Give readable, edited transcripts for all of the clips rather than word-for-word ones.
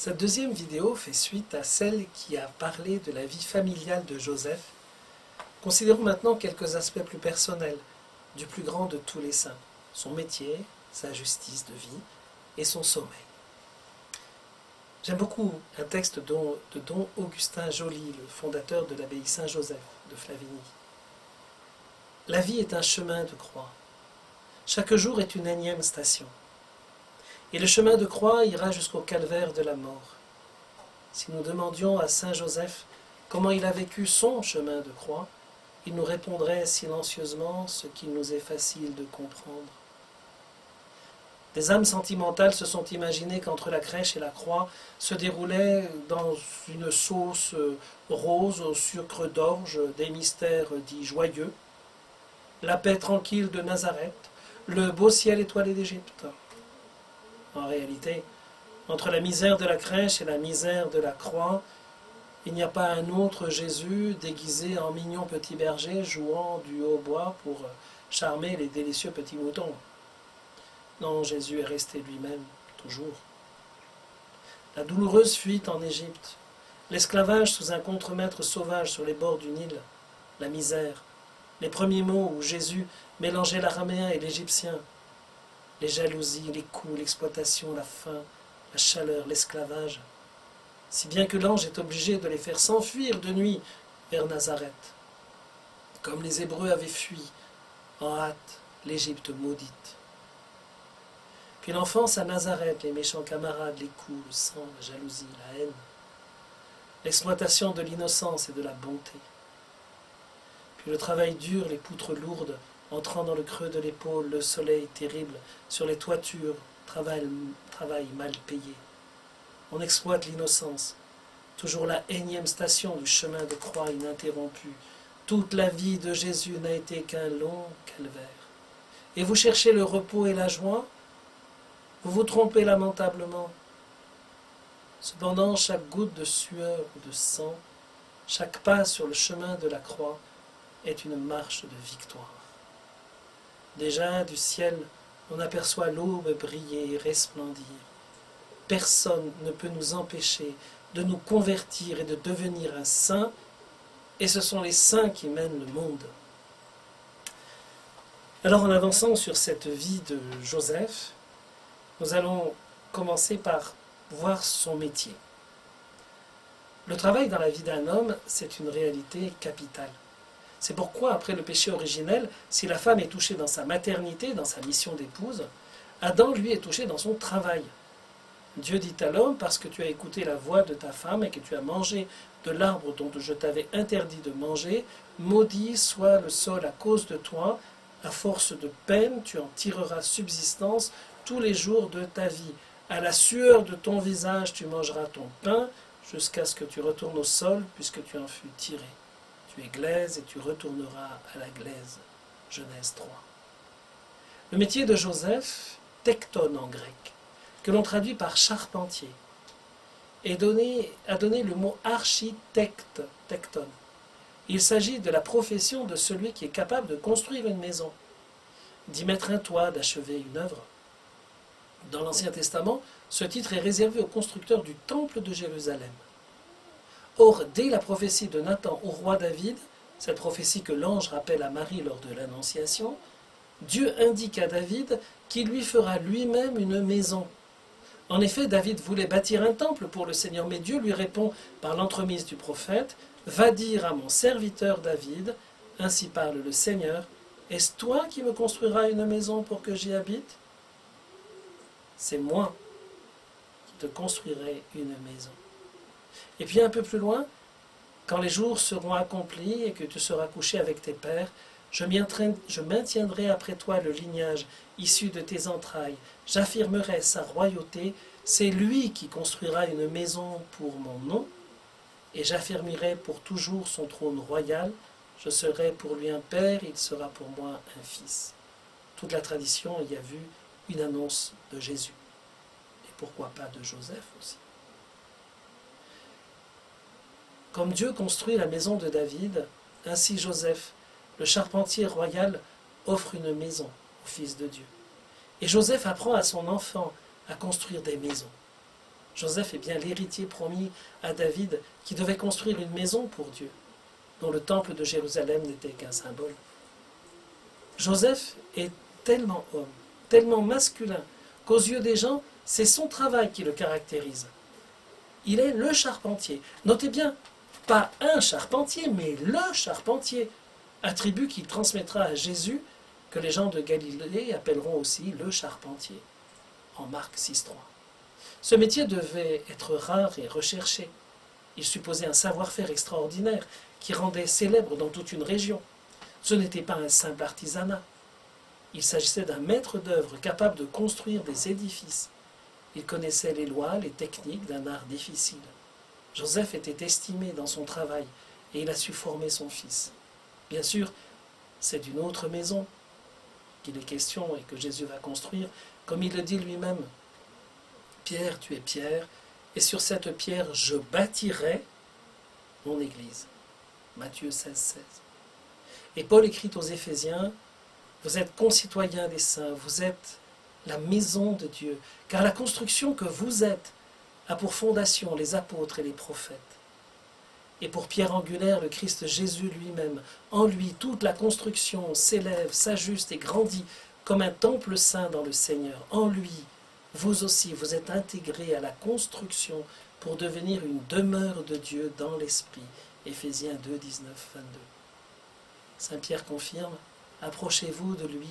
Cette deuxième vidéo fait suite à celle qui a parlé de la vie familiale de Joseph. Considérons maintenant quelques aspects plus personnels du plus grand de tous les saints, son métier, sa justice de vie et son sommeil. J'aime beaucoup un texte de don Augustin Joly, le fondateur de l'abbaye Saint-Joseph de Flavigny. La vie est un chemin de croix. Chaque jour est une énième station. Et le chemin de croix ira jusqu'au calvaire de la mort. Si nous demandions à Saint Joseph comment il a vécu son chemin de croix, il nous répondrait silencieusement ce qu'il nous est facile de comprendre. Des âmes sentimentales se sont imaginées qu'entre la crèche et la croix se déroulaient dans une sauce rose au sucre d'orge des mystères dits joyeux, la paix tranquille de Nazareth, le beau ciel étoilé d'Égypte. En réalité, entre la misère de la crèche et la misère de la croix, il n'y a pas un autre Jésus déguisé en mignon petit berger jouant du hautbois pour charmer les délicieux petits moutons. Non, Jésus est resté lui-même, toujours. La douloureuse fuite en Égypte, l'esclavage sous un contremaître sauvage sur les bords du Nil, la misère, les premiers mots où Jésus mélangeait l'araméen et l'égyptien, les jalousies, les coups, l'exploitation, la faim, la chaleur, l'esclavage, si bien que l'ange est obligé de les faire s'enfuir de nuit vers Nazareth, comme les Hébreux avaient fui en hâte l'Égypte maudite. Puis l'enfance à Nazareth, les méchants camarades, les coups, le sang, la jalousie, la haine, l'exploitation de l'innocence et de la bonté. Puis le travail dur, les poutres lourdes, entrant dans le creux de l'épaule, le soleil terrible sur les toitures, travail mal payé. On exploite l'innocence, toujours la énième station du chemin de croix ininterrompu. Toute la vie de Jésus n'a été qu'un long calvaire. Et vous cherchez le repos et la joie? Vous vous trompez lamentablement. Cependant, chaque goutte de sueur ou de sang, chaque pas sur le chemin de la croix est une marche de victoire. Déjà, du ciel, on aperçoit l'aube briller et resplendir. Personne ne peut nous empêcher de nous convertir et de devenir un saint, et ce sont les saints qui mènent le monde. Alors, en avançant sur cette vie de Joseph, nous allons commencer par voir son métier. Le travail dans la vie d'un homme, c'est une réalité capitale. C'est pourquoi, après le péché originel, si la femme est touchée dans sa maternité, dans sa mission d'épouse, Adam, lui, est touché dans son travail. Dieu dit à l'homme, parce que tu as écouté la voix de ta femme et que tu as mangé de l'arbre dont je t'avais interdit de manger, maudit soit le sol à cause de toi, à force de peine, tu en tireras subsistance tous les jours de ta vie. À la sueur de ton visage, tu mangeras ton pain, jusqu'à ce que tu retournes au sol, puisque tu en fus tiré. Tu es glaise et tu retourneras à la glaise. Genèse 3. Le métier de Joseph, tekton en grec, que l'on traduit par charpentier, a donné le mot architecte, tekton. Il s'agit de la profession de celui qui est capable de construire une maison, d'y mettre un toit, d'achever une œuvre. Dans l'Ancien Testament, ce titre est réservé aux constructeurs du temple de Jérusalem. Or, dès la prophétie de Nathan au roi David, cette prophétie que l'ange rappelle à Marie lors de l'Annonciation, Dieu indique à David qu'il lui fera lui-même une maison. En effet, David voulait bâtir un temple pour le Seigneur, mais Dieu lui répond par l'entremise du prophète, « Va dire à mon serviteur David, ainsi parle le Seigneur, est-ce toi qui me construiras une maison pour que j'y habite? C'est moi qui te construirai une maison. » Et puis un peu plus loin, quand les jours seront accomplis et que tu seras couché avec tes pères, je maintiendrai après toi le lignage issu de tes entrailles, j'affirmerai sa royauté, c'est lui qui construira une maison pour mon nom, et j'affirmerai pour toujours son trône royal, je serai pour lui un père, il sera pour moi un fils. Toute la tradition y a vu une annonce de Jésus, et pourquoi pas de Joseph aussi. Comme Dieu construit la maison de David, ainsi Joseph, le charpentier royal, offre une maison au Fils de Dieu. Et Joseph apprend à son enfant à construire des maisons. Joseph est bien l'héritier promis à David qui devait construire une maison pour Dieu, dont le temple de Jérusalem n'était qu'un symbole. Joseph est tellement homme, tellement masculin, qu'aux yeux des gens, c'est son travail qui le caractérise. Il est le charpentier. Notez bien, pas un charpentier, mais le charpentier, attribut qu'il transmettra à Jésus, que les gens de Galilée appelleront aussi le charpentier, en Marc 6,3. Ce métier devait être rare et recherché. Il supposait un savoir-faire extraordinaire qui rendait célèbre dans toute une région. Ce n'était pas un simple artisanat. Il s'agissait d'un maître d'œuvre capable de construire des édifices. Il connaissait les lois, les techniques d'un art difficile. Joseph était estimé dans son travail et il a su former son fils. Bien sûr, c'est d'une autre maison qu'il est question et que Jésus va construire, comme il le dit lui-même. Pierre, tu es Pierre, et sur cette pierre je bâtirai mon église. Matthieu 16,16. Et Paul écrit aux Éphésiens, vous êtes concitoyens des saints, vous êtes la maison de Dieu, car la construction que vous êtes a pour fondation les apôtres et les prophètes. Et pour pierre angulaire, le Christ Jésus lui-même, en lui toute la construction s'élève, s'ajuste et grandit comme un temple saint dans le Seigneur. En lui, vous aussi, vous êtes intégrés à la construction pour devenir une demeure de Dieu dans l'Esprit. Éphésiens 2, 19, 22. Saint Pierre confirme, approchez-vous de lui,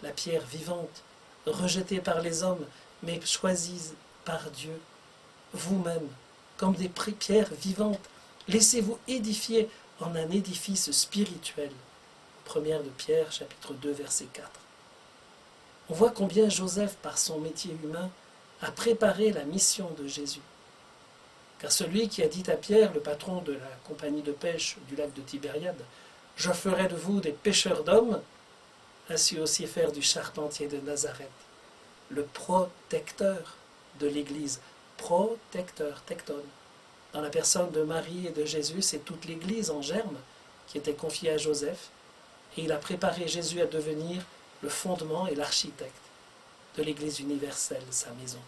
la pierre vivante, rejetée par les hommes, mais choisie par Dieu. Vous-même, comme des pierres vivantes, laissez-vous édifier en un édifice spirituel. Première de Pierre, chapitre 2, verset 4. On voit combien Joseph, par son métier humain, a préparé la mission de Jésus. Car celui qui a dit à Pierre, le patron de la compagnie de pêche du lac de Tibériade, « Je ferai de vous des pêcheurs d'hommes », a su aussi faire du charpentier de Nazareth, le protecteur de l'Église, protecteur, tecton. Dans la personne de Marie et de Jésus, c'est toute l'Église en germe qui était confiée à Joseph, et il a préparé Jésus à devenir le fondement et l'architecte de l'Église universelle, sa maison.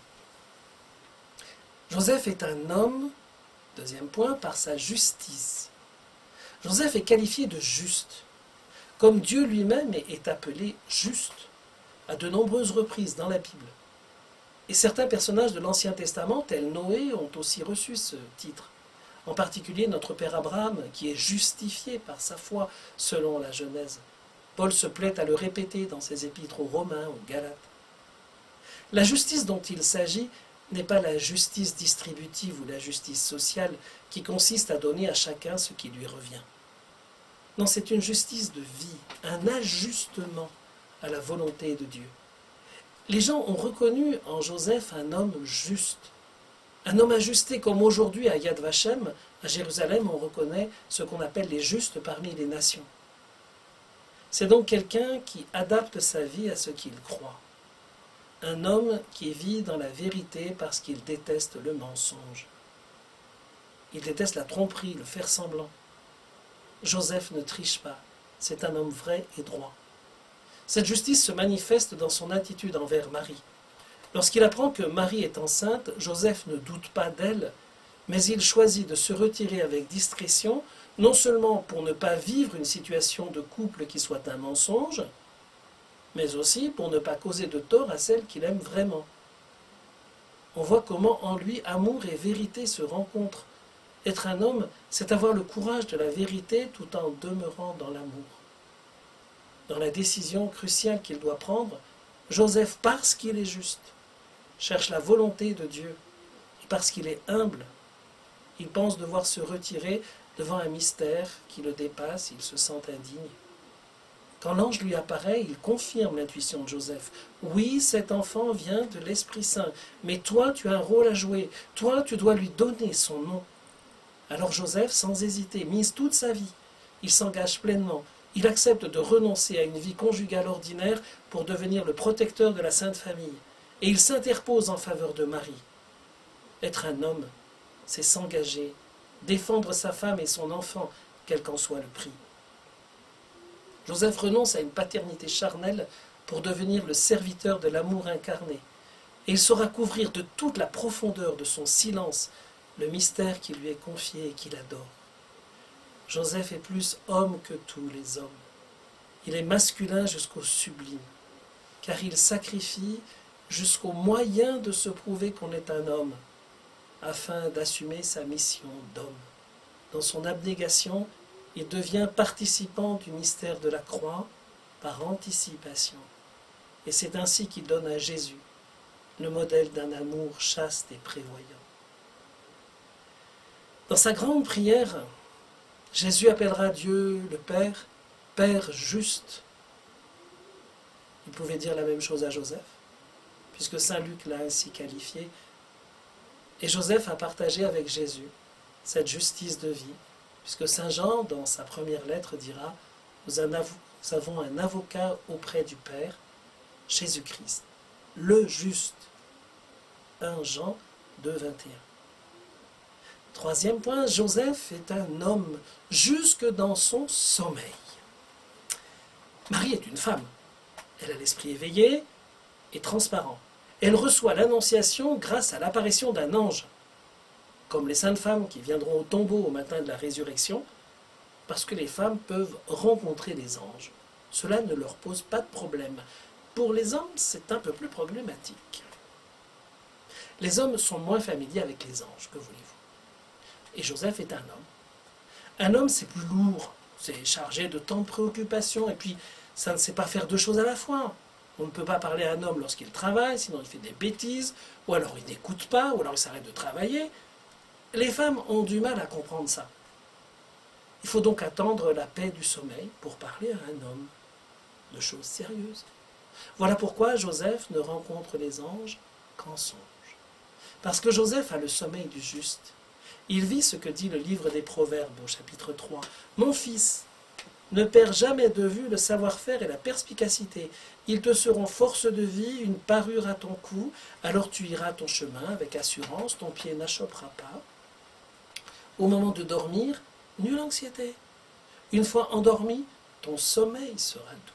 Joseph est un homme, deuxième point, par sa justice. Joseph est qualifié de juste, comme Dieu lui-même est appelé juste à de nombreuses reprises dans la Bible. Et certains personnages de l'Ancien Testament, tels Noé, ont aussi reçu ce titre. En particulier notre père Abraham, qui est justifié par sa foi selon la Genèse. Paul se plaît à le répéter dans ses épîtres aux Romains, aux Galates. La justice dont il s'agit n'est pas la justice distributive ou la justice sociale qui consiste à donner à chacun ce qui lui revient. Non, c'est une justice de vie, un ajustement à la volonté de Dieu. Les gens ont reconnu en Joseph un homme juste, un homme ajusté comme aujourd'hui à Yad Vashem, à Jérusalem, on reconnaît ce qu'on appelle les justes parmi les nations. C'est donc quelqu'un qui adapte sa vie à ce qu'il croit. Un homme qui vit dans la vérité parce qu'il déteste le mensonge. Il déteste la tromperie, le faire semblant. Joseph ne triche pas, c'est un homme vrai et droit. Cette justice se manifeste dans son attitude envers Marie. Lorsqu'il apprend que Marie est enceinte, Joseph ne doute pas d'elle, mais il choisit de se retirer avec discrétion, non seulement pour ne pas vivre une situation de couple qui soit un mensonge, mais aussi pour ne pas causer de tort à celle qu'il aime vraiment. On voit comment en lui amour et vérité se rencontrent. Être un homme, c'est avoir le courage de la vérité tout en demeurant dans l'amour. Dans la décision cruciale qu'il doit prendre, Joseph, parce qu'il est juste, cherche la volonté de Dieu. Et parce qu'il est humble, il pense devoir se retirer devant un mystère qui le dépasse, il se sent indigne. Quand l'ange lui apparaît, il confirme l'intuition de Joseph. Oui, cet enfant vient de l'Esprit Saint, mais toi, tu as un rôle à jouer. Toi, tu dois lui donner son nom. Alors Joseph, sans hésiter, mise toute sa vie. Il s'engage pleinement. Il accepte de renoncer à une vie conjugale ordinaire pour devenir le protecteur de la Sainte Famille. Et il s'interpose en faveur de Marie. Être un homme, c'est s'engager, défendre sa femme et son enfant, quel qu'en soit le prix. Joseph renonce à une paternité charnelle pour devenir le serviteur de l'amour incarné. et il saura couvrir de toute la profondeur de son silence le mystère qui lui est confié et qu'il adore. Joseph est plus homme que tous les hommes. Il est masculin jusqu'au sublime, car il sacrifie jusqu'au moyen de se prouver qu'on est un homme, afin d'assumer sa mission d'homme. Dans son abnégation, il devient participant du mystère de la croix par anticipation. Et c'est ainsi qu'il donne à Jésus le modèle d'un amour chaste et prévoyant. Dans sa grande prière, Jésus appellera Dieu le Père, Père juste. Il pouvait dire la même chose à Joseph, puisque saint Luc l'a ainsi qualifié. Et Joseph a partagé avec Jésus cette justice de vie, puisque saint Jean, dans sa première lettre, dira « Nous avons un avocat auprès du Père, Jésus-Christ, le juste. » 1 Jean 2, 21. Troisième point, Joseph est un homme jusque dans son sommeil. Marie est une femme. Elle a l'esprit éveillé et transparent. Elle reçoit l'annonciation grâce à l'apparition d'un ange, comme les saintes femmes qui viendront au tombeau au matin de la résurrection, parce que les femmes peuvent rencontrer les anges. Cela ne leur pose pas de problème. Pour les hommes, c'est un peu plus problématique. Les hommes sont moins familiers avec les anges, que voulez-vous? Et Joseph est un homme. Un homme, c'est plus lourd, c'est chargé de tant de préoccupations, et puis ça ne sait pas faire deux choses à la fois. On ne peut pas parler à un homme lorsqu'il travaille, sinon il fait des bêtises, ou alors il n'écoute pas, ou alors il s'arrête de travailler. Les femmes ont du mal à comprendre ça. Il faut donc attendre la paix du sommeil pour parler à un homme de choses sérieuses. Voilà pourquoi Joseph ne rencontre les anges qu'en songe. Parce que Joseph a le sommeil du juste. Il vit ce que dit le livre des Proverbes au chapitre 3. « Mon fils, ne perds jamais de vue le savoir-faire et la perspicacité. Ils te seront force de vie, une parure à ton cou. Alors tu iras ton chemin avec assurance, ton pied n'achoppera pas. Au moment de dormir, nulle anxiété. Une fois endormi, ton sommeil sera doux.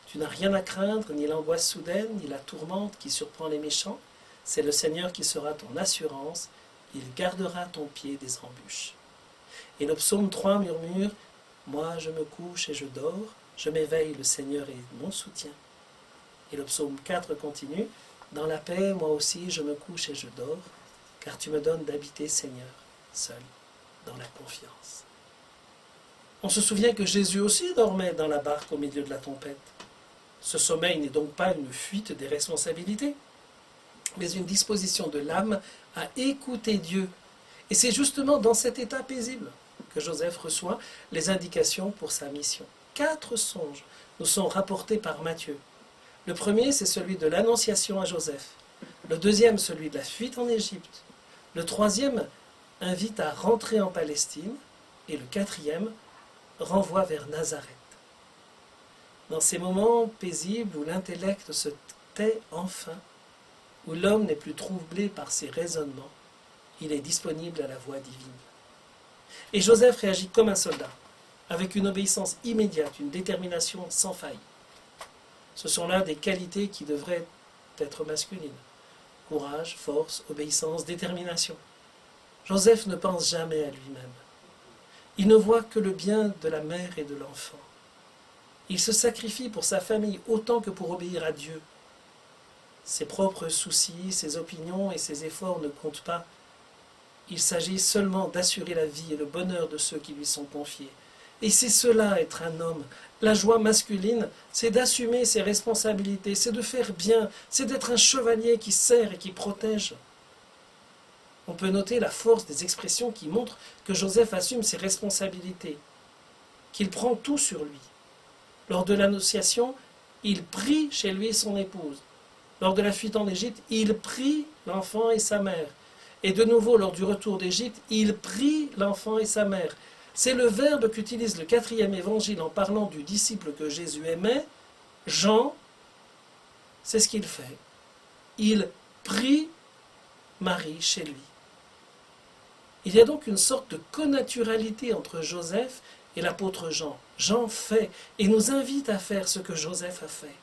Tu n'as rien à craindre, ni l'angoisse soudaine, ni la tourmente qui surprend les méchants. C'est le Seigneur qui sera ton assurance. Il gardera ton pied des embûches. » Et le psaume 3 murmure « Moi je me couche et je dors, je m'éveille, le Seigneur est mon soutien. » Et le psaume 4 continue « Dans la paix, moi aussi je me couche et je dors, car tu me donnes d'habiter, Seigneur, seul, dans la confiance. » On se souvient que Jésus aussi dormait dans la barque au milieu de la tempête. Ce sommeil n'est donc pas une fuite des responsabilités, mais une disposition de l'âme à écouter Dieu. Et c'est justement dans cet état paisible que Joseph reçoit les indications pour sa mission. 4 songes nous sont rapportés par Matthieu. Le premier, c'est celui de l'annonciation à Joseph. Le deuxième, celui de la fuite en Égypte. Le troisième invite à rentrer en Palestine. Et le quatrième renvoie vers Nazareth. Dans ces moments paisibles où l'intellect se tait enfin, où l'homme n'est plus troublé par ses raisonnements, il est disponible à la voix divine. Et Joseph réagit comme un soldat, avec une obéissance immédiate, une détermination sans faille. Ce sont là des qualités qui devraient être masculines. Courage, force, obéissance, détermination. Joseph ne pense jamais à lui-même. Il ne voit que le bien de la mère et de l'enfant. Il se sacrifie pour sa famille autant que pour obéir à Dieu. Ses propres soucis, ses opinions et ses efforts ne comptent pas. Il s'agit seulement d'assurer la vie et le bonheur de ceux qui lui sont confiés. Et c'est cela, être un homme. La joie masculine, c'est d'assumer ses responsabilités, c'est de faire bien, c'est d'être un chevalier qui sert et qui protège. On peut noter la force des expressions qui montrent que Joseph assume ses responsabilités, qu'il prend tout sur lui. Lors de l'annonciation, il prie chez lui son épouse. Lors de la fuite en Égypte, il prie l'enfant et sa mère. Et de nouveau, lors du retour d'Égypte, il prie l'enfant et sa mère. C'est le verbe qu'utilise le 4e évangile en parlant du disciple que Jésus aimait. Jean, c'est ce qu'il fait. Il prie Marie chez lui. Il y a donc une sorte de connaturalité entre Joseph et l'apôtre Jean. Jean fait et nous invite à faire ce que Joseph a fait.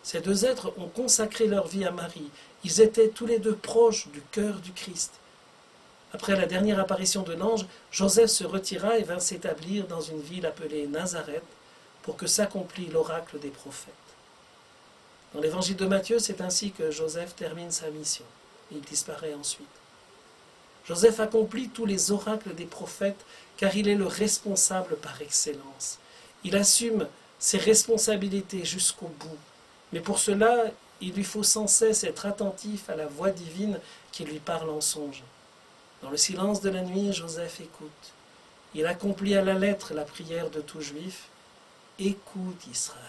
Ces deux êtres ont consacré leur vie à Marie. Ils étaient tous les deux proches du cœur du Christ. Après la dernière apparition de l'ange, Joseph se retira et vint s'établir dans une ville appelée Nazareth pour que s'accomplît l'oracle des prophètes. Dans l'évangile de Matthieu, c'est ainsi que Joseph termine sa mission. Il disparaît ensuite. Joseph accomplit tous les oracles des prophètes car il est le responsable par excellence. Il assume ses responsabilités jusqu'au bout. Mais pour cela, il lui faut sans cesse être attentif à la voix divine qui lui parle en songe. Dans le silence de la nuit, Joseph écoute. Il accomplit à la lettre la prière de tout juif. Écoute Israël.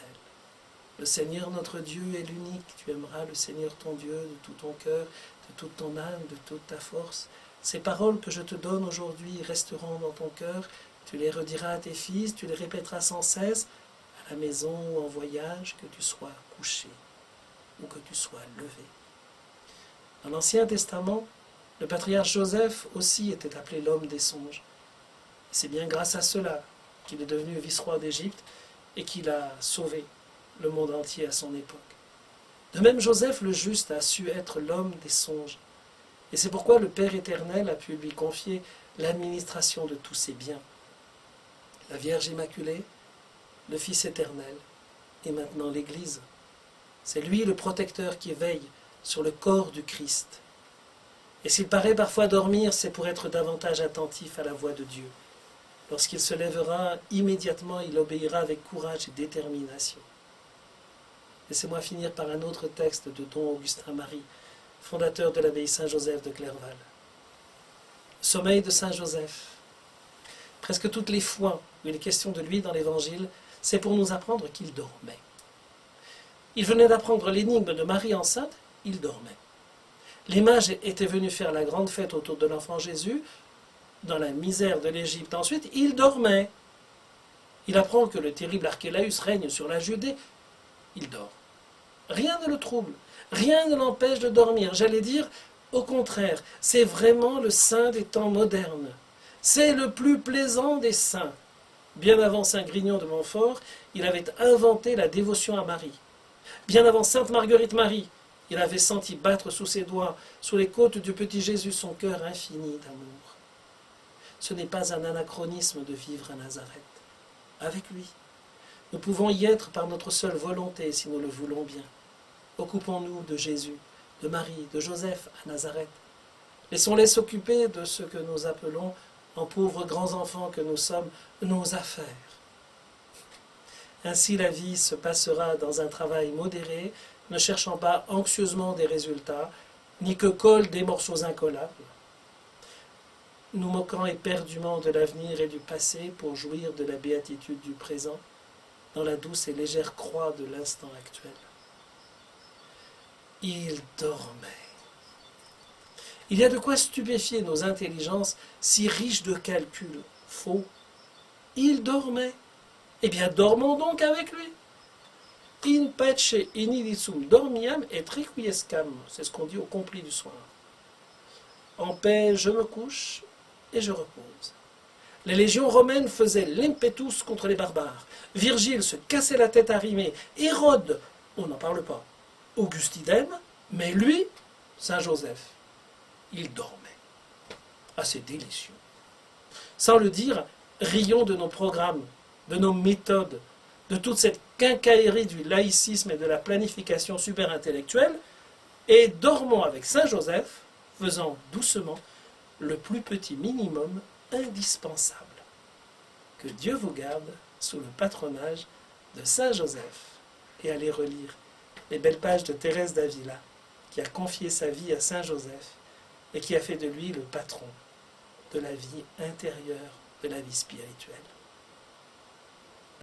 Le Seigneur notre Dieu est l'unique. Tu aimeras le Seigneur ton Dieu de tout ton cœur, de toute ton âme, de toute ta force. Ces paroles que je te donne aujourd'hui resteront dans ton cœur. Tu les rediras à tes fils, tu les répéteras sans cesse, à la maison ou en voyage, que tu sois couché ou que tu sois levé. Dans l'Ancien Testament, le patriarche Joseph aussi était appelé l'homme des songes. C'est bien grâce à cela qu'il est devenu vice-roi d'Égypte et qu'il a sauvé le monde entier à son époque. De même, Joseph le juste a su être l'homme des songes. Et c'est pourquoi le Père éternel a pu lui confier l'administration de tous ses biens. La Vierge Immaculée, le Fils éternel et maintenant l'Église. C'est lui le protecteur qui veille sur le corps du Christ. Et s'il paraît parfois dormir, c'est pour être davantage attentif à la voix de Dieu. Lorsqu'il se lèvera, immédiatement il obéira avec courage et détermination. Laissez-moi finir par un autre texte de Don Augustin Marie, fondateur de l'abbaye Saint-Joseph de Clerval. Sommeil de Saint-Joseph. Presque toutes les fois où il est question de lui dans l'Évangile, c'est pour nous apprendre qu'il dormait. Il venait d'apprendre l'énigme de Marie enceinte, il dormait. Les mages étaient venus faire la grande fête autour de l'enfant Jésus, dans la misère de l'Égypte ensuite, il dormait. Il apprend que le terrible Archélaüs règne sur la Judée, il dort. Rien ne le trouble, rien ne l'empêche de dormir. J'allais dire, au contraire, c'est vraiment le saint des temps modernes. C'est le plus plaisant des saints. Bien avant Saint Grignon de Montfort, il avait inventé la dévotion à Marie. Bien avant Sainte Marguerite Marie, il avait senti battre sous ses doigts, sous les côtes du petit Jésus, son cœur infini d'amour. Ce n'est pas un anachronisme de vivre à Nazareth. Avec lui, nous pouvons y être par notre seule volonté si nous le voulons bien. Occupons-nous de Jésus, de Marie, de Joseph à Nazareth. Laissons-les s'occuper de ce que nous appelons, en pauvres grands enfants que nous sommes, nos affaires. Ainsi la vie se passera dans un travail modéré, ne cherchant pas anxieusement des résultats, ni que collent des morceaux incollables, nous moquant éperdument de l'avenir et du passé pour jouir de la béatitude du présent, dans la douce et légère croix de l'instant actuel. Il dormait. Il y a de quoi stupéfier nos intelligences si riches de calculs faux. Il dormait. Eh bien, dormons donc avec lui. In pace inidissum dormiam et requiescam. C'est ce qu'on dit au complet du soir. En paix, je me couche et je repose. Les légions romaines faisaient l'impetus contre les barbares. Virgile se cassait la tête à rimer. Hérode, on n'en parle pas. Augustidem, mais lui, Saint Joseph, il dormait. Ah, c'est délicieux. Sans le dire, rions de nos programmes, de nos méthodes, de toute cette quincaillerie du laïcisme et de la planification super-intellectuelle, et dormons avec Saint Joseph, faisant doucement le plus petit minimum indispensable. Que Dieu vous garde sous le patronage de Saint Joseph. Et allez relire les belles pages de Thérèse d'Avila, qui a confié sa vie à Saint Joseph et qui a fait de lui le patron de la vie intérieure, de la vie spirituelle.